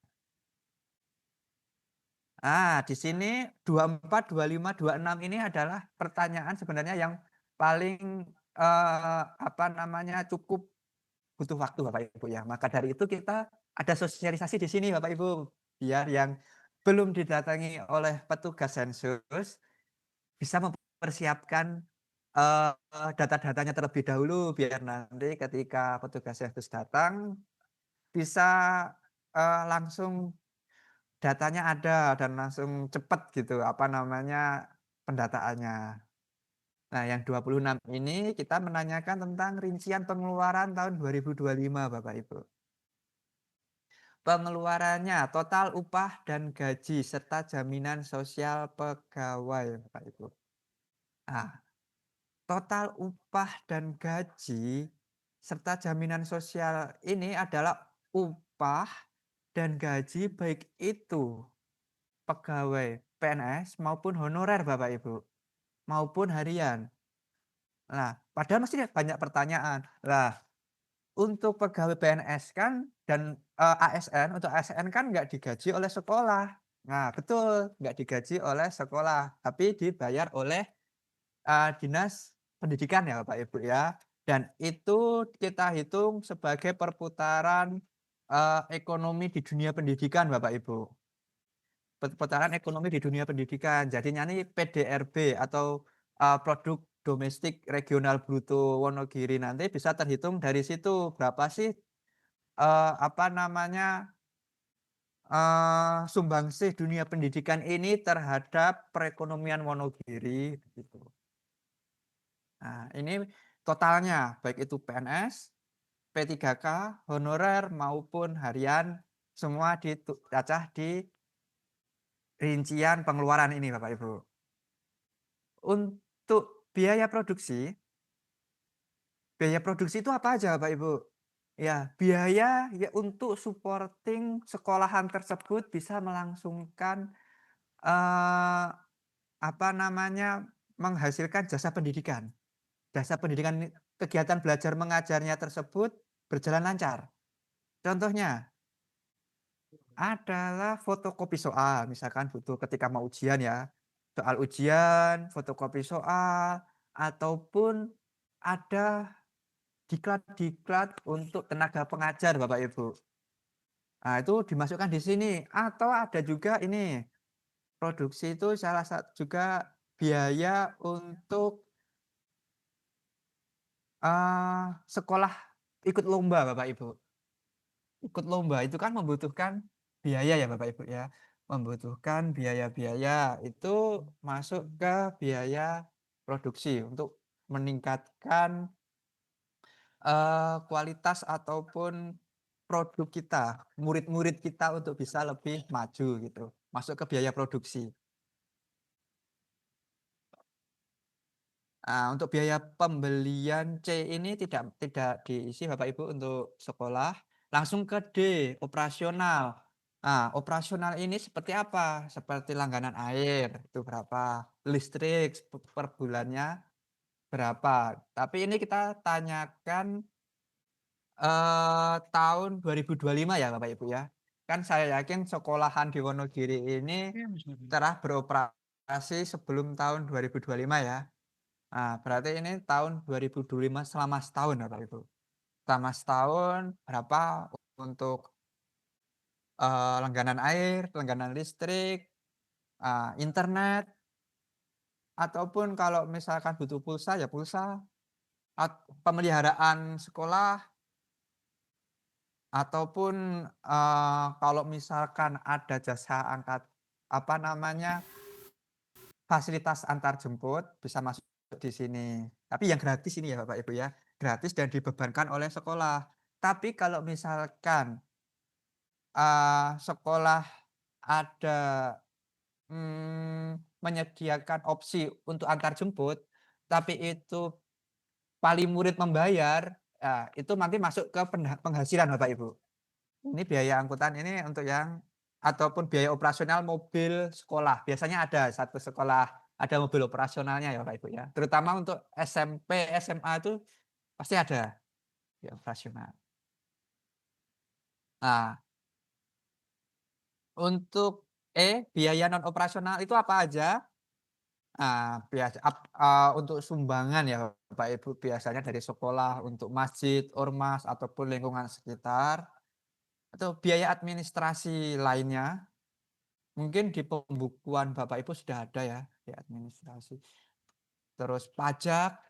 Di sini 24, 25, 26 ini adalah pertanyaan sebenarnya yang paling, cukup butuh waktu Bapak Ibu ya. Maka dari itu kita ada sosialisasi di sini Bapak Ibu, biar yang belum didatangi oleh petugas sensus bisa mempersiapkan, data-datanya terlebih dahulu, biar nanti ketika petugas sensus datang bisa, langsung datanya ada dan langsung cepat gitu, pendataannya. Nah, yang 26 ini kita menanyakan tentang rincian pengeluaran tahun 2025 Bapak Ibu. Pengeluarannya total upah dan gaji serta jaminan sosial pegawai Bapak Ibu. Nah, total upah dan gaji serta jaminan sosial ini adalah upah dan gaji baik itu pegawai PNS maupun honorer Bapak Ibu, maupun harian. Nah, padahal masih banyak pertanyaan. Lah, untuk pegawai PNS kan dan, ASN, untuk ASN kan nggak digaji oleh sekolah. Nah, betul, nggak digaji oleh sekolah, tapi dibayar oleh, dinas pendidikan ya Bapak Ibu ya. Dan itu kita hitung sebagai perputaran, ekonomi di dunia pendidikan Bapak Ibu. Perputaran ekonomi di dunia pendidikan. Jadinya nih PDRB atau, produk domestik regional bruto Wonogiri nanti bisa terhitung dari situ. Berapa sih, sumbangsih dunia pendidikan ini terhadap perekonomian Wonogiri gitu. Nah, ini totalnya baik itu PNS, P3K, honorer maupun harian semua dicacah di rincian pengeluaran ini Bapak Ibu. Untuk biaya produksi itu apa aja Bapak Ibu? Ya, biaya ya untuk supporting sekolahan tersebut bisa melangsungkan, eee, menghasilkan jasa pendidikan. Jasa pendidikan ini kegiatan belajar mengajarnya tersebut berjalan lancar. Contohnya adalah fotokopi soal, misalkan butuh ketika mau ujian ya, soal ujian, fotokopi soal, ataupun ada diklat-diklat untuk tenaga pengajar Bapak Ibu. Nah, itu dimasukkan di sini atau ada juga ini, produksi itu salah satu juga biaya untuk, sekolah ikut lomba Bapak Ibu. Ikut lomba itu kan membutuhkan biaya ya Bapak Ibu ya, membutuhkan biaya-biaya itu masuk ke biaya produksi untuk meningkatkan, kualitas ataupun produk kita, murid-murid kita untuk bisa lebih maju gitu, masuk ke biaya produksi. Untuk biaya pembelian C ini tidak diisi Bapak Ibu untuk sekolah, langsung ke D, operasional. Operasional ini seperti apa? Seperti langganan air, itu berapa, listrik per bulannya berapa. Tapi ini kita tanyakan, tahun 2025 ya Bapak Ibu ya. Kan saya yakin sekolahan di Wonogiri ini telah beroperasi sebelum tahun 2025 ya. Berarti ini tahun 2025 selama setahun Bapak Ibu. Selama setahun berapa untuk, langganan air, langganan listrik, internet, ataupun kalau misalkan butuh pulsa ya pulsa, pemeliharaan sekolah, ataupun, kalau misalkan ada jasa fasilitas antar jemput bisa masuk di sini. Tapi yang gratis ini ya Bapak Ibu ya, gratis dan dibebankan oleh sekolah. Tapi kalau misalkan, sekolah ada, menyediakan opsi untuk antar jemput, tapi itu wali murid membayar, itu nanti masuk ke penghasilan Bapak Ibu. Ini biaya angkutan ini untuk yang ataupun biaya operasional mobil sekolah. Biasanya ada satu sekolah ada mobil operasionalnya ya Bapak Ibu ya. Terutama untuk SMP, SMA itu pasti ada ya operasional. Nah, untuk biaya non operasional itu apa aja? Untuk sumbangan ya Bapak Ibu biasanya dari sekolah untuk masjid, ormas ataupun lingkungan sekitar, atau biaya administrasi lainnya, mungkin di pembukuan Bapak Ibu sudah ada ya, di administrasi. Terus pajak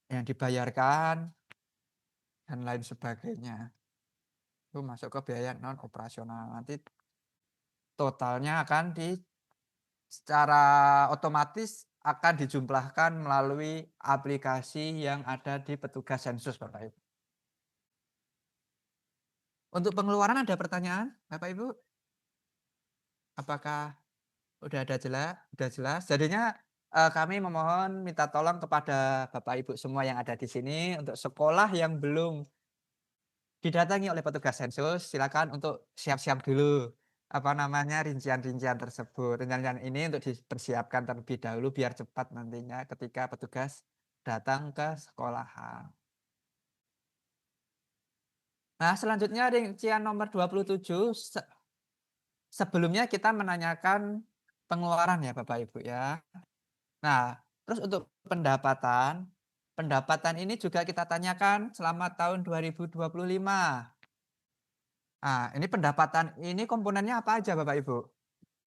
yang dibayarkan dan lain sebagainya. Itu masuk ke biaya non operasional. Nanti totalnya akan secara otomatis akan dijumlahkan melalui aplikasi yang ada di petugas sensus Bapak Ibu. Untuk pengeluaran ada pertanyaan Bapak Ibu? Apakah udah jelas? Jadinya kami memohon minta tolong kepada Bapak Ibu semua yang ada di sini untuk sekolah yang belum didatangi oleh petugas sensus, silakan untuk siap-siap dulu rincian-rincian tersebut. Rincian ini untuk dipersiapkan terlebih dahulu biar cepat nantinya ketika petugas datang ke sekolahan. Nah, selanjutnya rincian nomor 27. Sebelumnya kita menanyakan pengeluaran ya Bapak Ibu ya. Nah, terus untuk pendapatan ini juga kita tanyakan selama tahun 2025. Nah, ini pendapatan ini komponennya apa aja Bapak Ibu?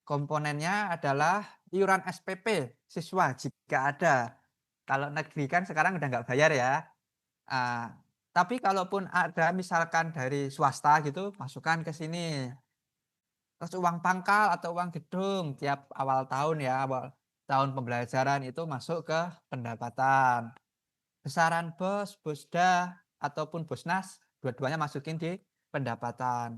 Komponennya adalah iuran SPP siswa jika ada. Kalau negeri kan sekarang udah nggak bayar ya. Tapi kalaupun ada misalkan dari swasta gitu, masukkan ke sini. Terus uang pangkal atau uang gedung tiap awal tahun ya, awal tahun pembelajaran itu masuk ke pendapatan. Besaran BOS, BOSDA, ataupun BOSNAS, dua-duanya masukin di pendapatan.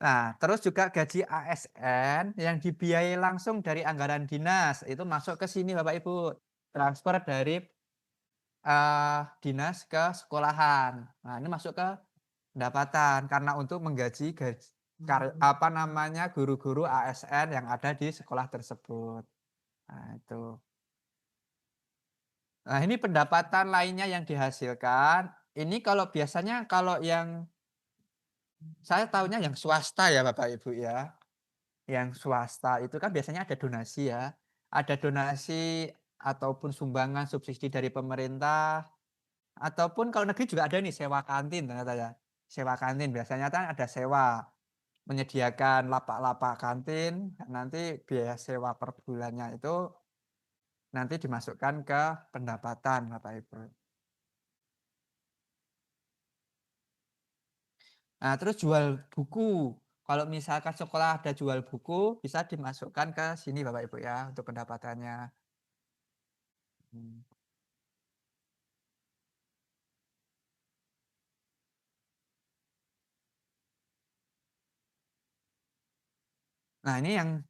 Nah, terus juga gaji ASN yang dibiayai langsung dari anggaran dinas, itu masuk ke sini Bapak Ibu. Transfer dari dinas ke sekolahan. Nah, ini masuk ke pendapatan karena untuk menggaji guru-guru ASN yang ada di sekolah tersebut. Nah, itu. Nah, ini pendapatan lainnya yang dihasilkan. Ini biasanya kalau yang saya tahunya yang swasta ya Bapak Ibu ya. Yang swasta itu kan biasanya ada donasi ya. Ada donasi ataupun sumbangan subsidi dari pemerintah. Ataupun kalau negeri juga ada nih sewa kantin ternyata ya. Sewa kantin biasanya kan ada sewa. Menyediakan lapak-lapak kantin. Nanti biaya sewa per bulannya itu nanti dimasukkan ke pendapatan Bapak Ibu. Nah, terus jual buku. Kalau misalkan sekolah ada jual buku, bisa dimasukkan ke sini Bapak Ibu ya untuk pendapatannya. Nah, ini yang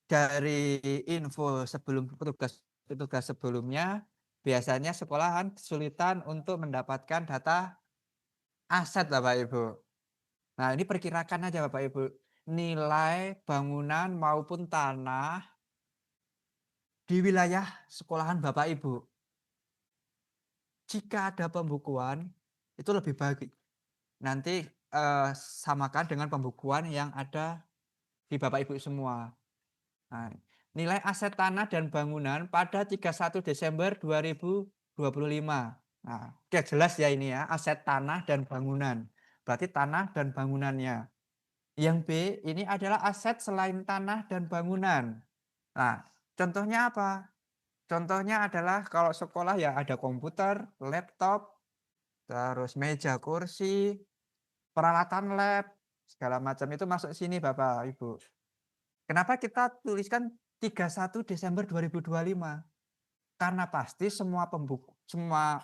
dari info sebelum petugas sebelumnya, biasanya sekolahan kesulitan untuk mendapatkan data aset Bapak Ibu. Nah, ini perkirakan aja Bapak Ibu, nilai bangunan maupun tanah di wilayah sekolahan Bapak Ibu. Jika ada pembukuan, itu lebih baik. Nanti samakan dengan pembukuan yang ada di Bapak Ibu semua. Nah, nilai aset tanah dan bangunan pada 31 Desember 2025. Nah, oke jelas ya ini ya, aset tanah dan bangunan. Berarti tanah dan bangunannya. Yang B, ini adalah aset selain tanah dan bangunan. Nah, contohnya apa? Contohnya adalah kalau sekolah ya ada komputer, laptop, terus meja kursi, peralatan lab, segala macam itu masuk sini Bapak Ibu. Kenapa kita tuliskan 31 Desember 2025? Karena pasti semua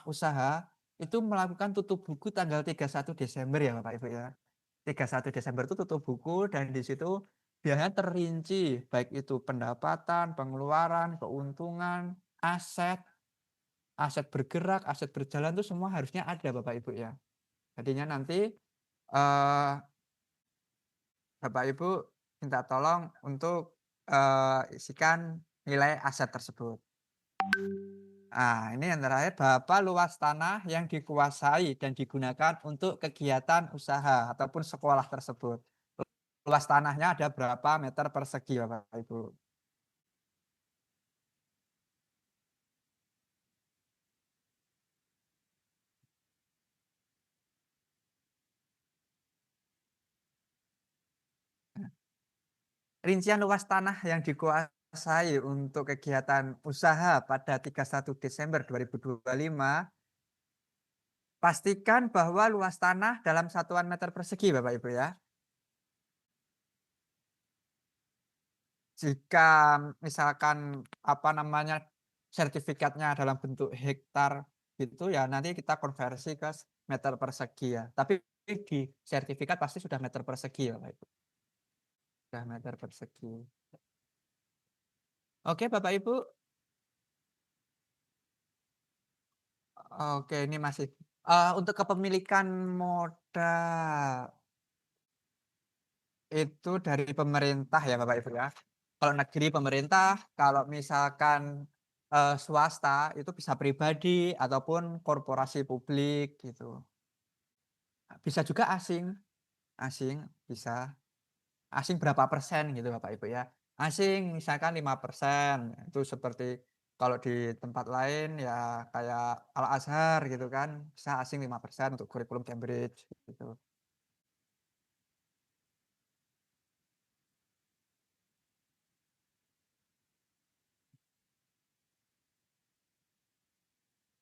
usaha itu melakukan tutup buku tanggal 31 Desember ya Bapak Ibu ya. 31 Desember itu tutup buku dan di situ biasanya terinci baik itu pendapatan, pengeluaran, keuntungan, aset bergerak, aset berjalan itu semua harusnya ada Bapak Ibu ya. Jadinya nanti Bapak Ibu minta tolong untuk isikan nilai aset tersebut. Ini yang terakhir, berapa luas tanah yang dikuasai dan digunakan untuk kegiatan usaha ataupun sekolah tersebut. Luas tanahnya ada berapa meter persegi, Bapak Ibu? Rincian luas tanah yang dikuasai untuk kegiatan usaha pada 31 Desember 2025, pastikan bahwa luas tanah dalam satuan meter persegi, Bapak Ibu ya. Jika misalkan sertifikatnya dalam bentuk hektar gitu ya, nanti kita konversi ke meter persegi ya. Tapi di sertifikat pasti sudah meter persegi ya, Bapak Ibu. Sudah meter persegi. Oke, Bapak Ibu. Oke, ini masih untuk kepemilikan modal itu dari pemerintah ya, Bapak Ibu ya. Kalau negeri pemerintah, kalau misalkan swasta itu bisa pribadi ataupun korporasi publik gitu. Bisa juga asing, asing bisa. Asing berapa persen gitu Bapak Ibu ya. Asing misalkan 5%, itu seperti kalau di tempat lain ya kayak Al-Azhar gitu kan, bisa asing 5% untuk kurikulum Cambridge gitu.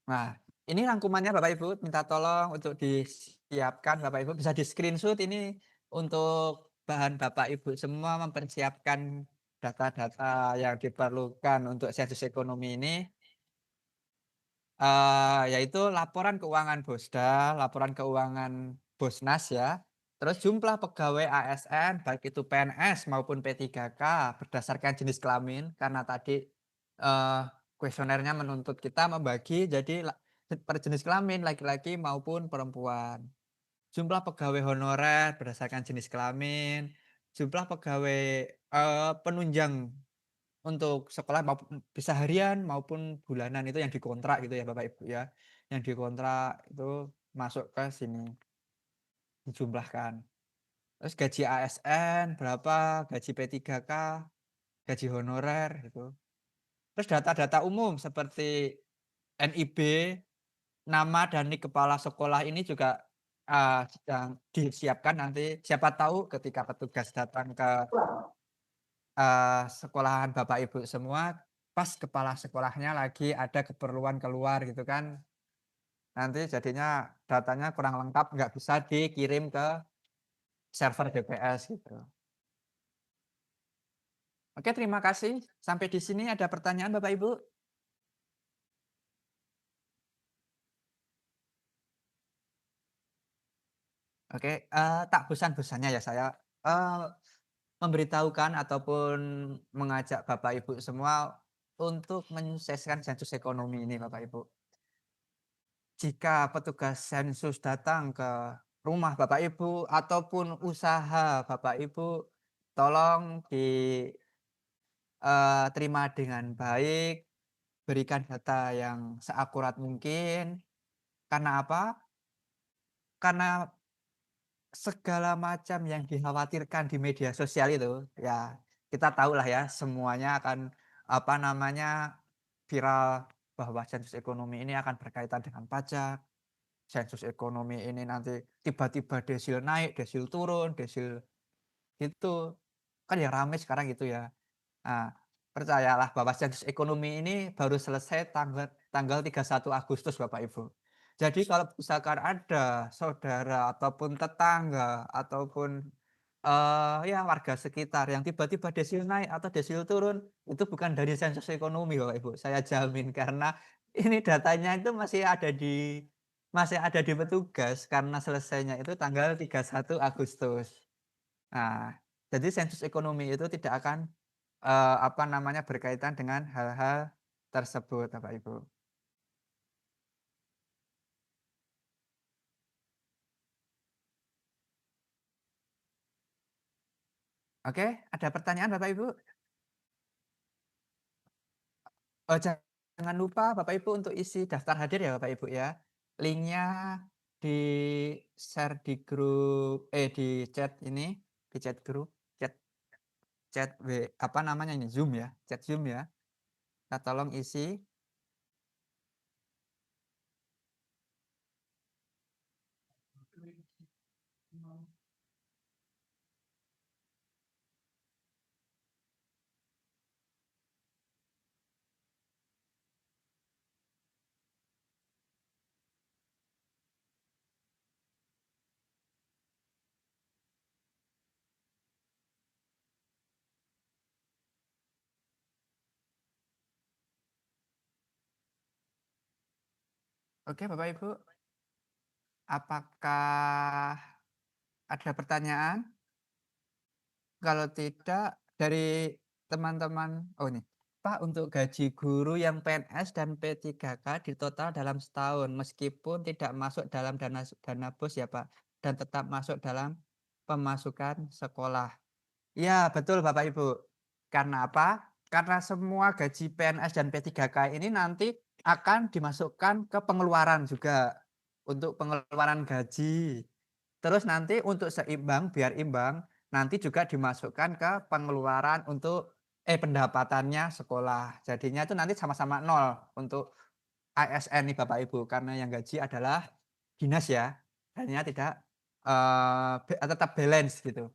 Nah, ini rangkumannya Bapak Ibu, minta tolong untuk disiapkan Bapak Ibu, bisa di-screenshot ini untuk bahan Bapak Ibu semua mempersiapkan data-data yang diperlukan untuk sensus ekonomi ini. Yaitu laporan keuangan Bosda, laporan keuangan Bosnas ya, terus jumlah pegawai ASN baik itu PNS maupun P3K berdasarkan jenis kelamin karena tadi kuesionernya menuntut kita membagi jadi per jenis kelamin laki-laki maupun perempuan. Jumlah pegawai honorer berdasarkan jenis kelamin, jumlah pegawai penunjang untuk sekolah maupun bisa harian maupun bulanan itu yang dikontrak gitu ya Bapak Ibu ya. Yang dikontrak itu masuk ke sini, dijumlahkan. Terus gaji ASN berapa, gaji P3K, gaji honorer gitu. Terus data-data umum seperti NIB, nama dan nik kepala sekolah ini juga sedang disiapkan nanti. Siapa tahu ketika petugas datang ke sekolahan Bapak Ibu semua, pas kepala sekolahnya lagi ada keperluan keluar gitu kan, nanti jadinya datanya kurang lengkap, nggak bisa dikirim ke server BPS gitu. Oke, terima kasih. Sampai di sini ada pertanyaan Bapak Ibu? Oke, tak bosan-bosannya ya saya memberitahukan ataupun mengajak Bapak Ibu semua untuk menyukseskan sensus ekonomi ini Bapak Ibu. Jika petugas sensus datang ke rumah Bapak Ibu ataupun usaha Bapak Ibu, tolong diterima dengan baik, berikan data yang seakurat mungkin. Karena apa? Karena segala macam yang dikhawatirkan di media sosial itu, ya kita tahulah ya semuanya akan viral bahwa sensus ekonomi ini akan berkaitan dengan pajak. Sensus ekonomi ini nanti tiba-tiba desil naik, desil turun, desil gitu. Kan ya rame sekarang gitu ya. Nah, percayalah bahwa sensus ekonomi ini baru selesai tanggal 31 Agustus Bapak Ibu. Jadi kalau misalkan ada saudara ataupun tetangga ataupun ya warga sekitar yang tiba-tiba desil naik atau desil turun, itu bukan dari sensus ekonomi Bapak Ibu. Saya jamin karena ini datanya itu masih ada di petugas karena selesainya itu tanggal 31 Agustus. Nah, jadi sensus ekonomi itu tidak akan berkaitan dengan hal-hal tersebut, Bapak Ibu. Oke, ada pertanyaan Bapak Ibu? Oh, jangan lupa Bapak Ibu untuk isi daftar hadir ya Bapak Ibu ya. Linknya di-share di grup di chat ini, di chat grup, chat chat apa namanya ini, Zoom ya, chat Zoom ya. Nah, tolong isi. Oke Bapak Ibu, apakah ada pertanyaan? Kalau tidak dari teman-teman ini, Pak, untuk gaji guru yang PNS dan P3K di total dalam setahun meskipun tidak masuk dalam dana BOS ya Pak, dan tetap masuk dalam pemasukan sekolah. Iya betul Bapak Ibu. Karena apa? Karena semua gaji PNS dan P3K ini nanti akan dimasukkan ke pengeluaran juga untuk pengeluaran gaji. Terus nanti untuk seimbang, biar imbang, nanti juga dimasukkan ke pengeluaran untuk pendapatannya sekolah. Jadinya itu nanti sama-sama nol untuk ASN nih Bapak Ibu, karena yang gaji adalah dinas ya. Jadinya tidak tetap balance gitu.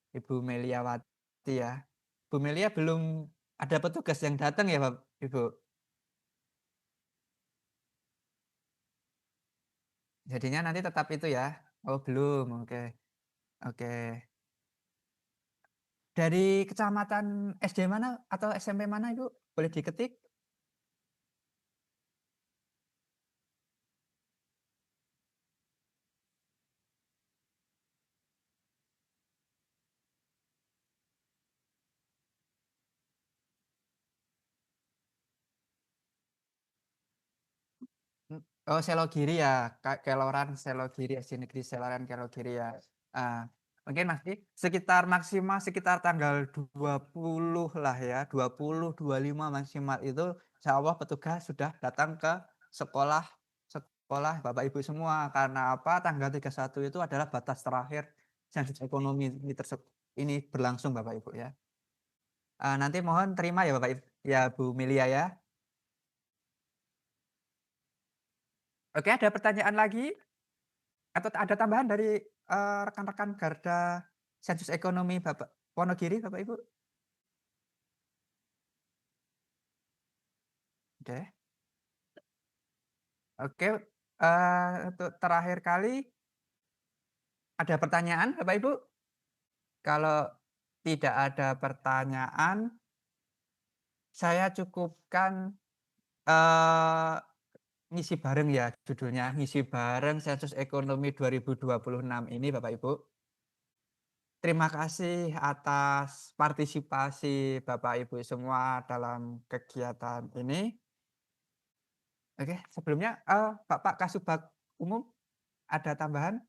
Ibu Meliawati ya. Bu Melia belum ada petugas yang datang ya Bapak Ibu. Jadinya nanti tetap itu ya. Oh belum, oke. Oke. Dari kecamatan SD mana atau SMP mana Ibu? Boleh diketik? Oh Selogiri ya, Keloran Selogiri, SD Negeri Seloran Kelogiri ya. Mungkin masih sekitar tanggal 20 lah ya, 20, 25 maksimal itu insya Allah petugas sudah datang ke sekolah Bapak Ibu semua. Karena apa? Tanggal 31 itu adalah batas terakhir sensus ekonomi ini berlangsung Bapak Ibu ya. Nanti mohon terima ya Bapak Ibu, ya Bu Melia ya. Oke, ada pertanyaan lagi? Atau ada tambahan dari rekan-rekan Garda Sensus Ekonomi Bapak Wonogiri, Bapak Ibu? Oke. Oke, untuk terakhir kali ada pertanyaan Bapak Ibu? Kalau tidak ada pertanyaan, saya cukupkan ngisi bareng ya judulnya, ngisi bareng Sensus Ekonomi 2026 ini Bapak Ibu. Terima kasih atas partisipasi Bapak Ibu semua dalam kegiatan ini. Oke, sebelumnya Bapak Kasubag Umum ada tambahan?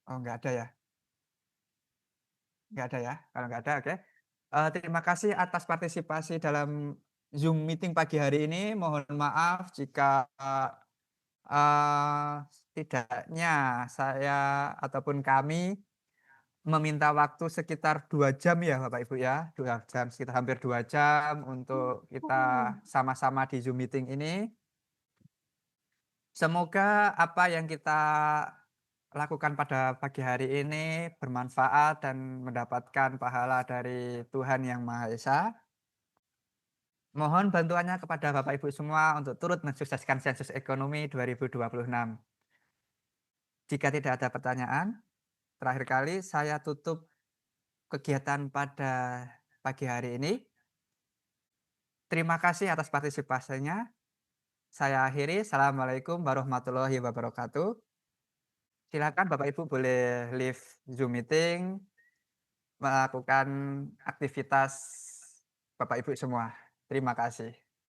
Oh, nggak ada ya? Nggak ada ya? Kalau nggak ada, oke. Terima kasih atas partisipasi dalam Zoom meeting pagi hari ini. Mohon maaf jika setidaknya saya ataupun kami meminta waktu sekitar 2 jam ya Bapak Ibu ya, 2 jam, sekitar hampir 2 jam untuk kita sama-sama di Zoom meeting ini. Semoga apa yang kita lakukan pada pagi hari ini bermanfaat dan mendapatkan pahala dari Tuhan Yang Maha Esa. Mohon bantuannya kepada Bapak Ibu semua untuk turut mensukseskan sensus ekonomi 2026. Jika tidak ada pertanyaan, terakhir kali saya tutup kegiatan pada pagi hari ini. Terima kasih atas partisipasinya. Saya akhiri. Assalamualaikum warahmatullahi wabarakatuh. Silakan Bapak Ibu boleh leave Zoom meeting, melakukan aktivitas Bapak Ibu semua. Terima kasih.